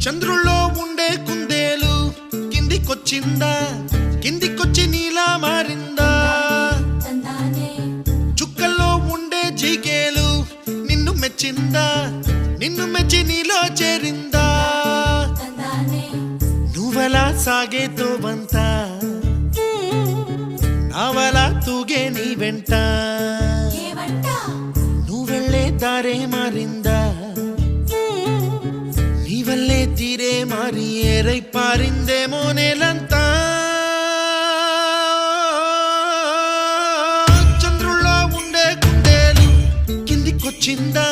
చంద్రుల్లో ఉండే కుందేలు కిందికొచ్చిందా, కిందికొచ్చి నీలా మారిందా? చుక్కల్లో ఉండే జీకేలు నిన్ను మెచ్చిందా, నిన్ను మెచ్చి నీలో చేరిందా? నువ్వలా సాగే తోవంతా నావలా తూగే నీ వెంట, నువ్వెళ్ళే దారే మారిందా, నీ వల్లే తీరే మారి ఏరై పారిందేమో నేలంతా. చంద్రుల్లో ఉండే కుందేలు కిందికొచ్చిందా,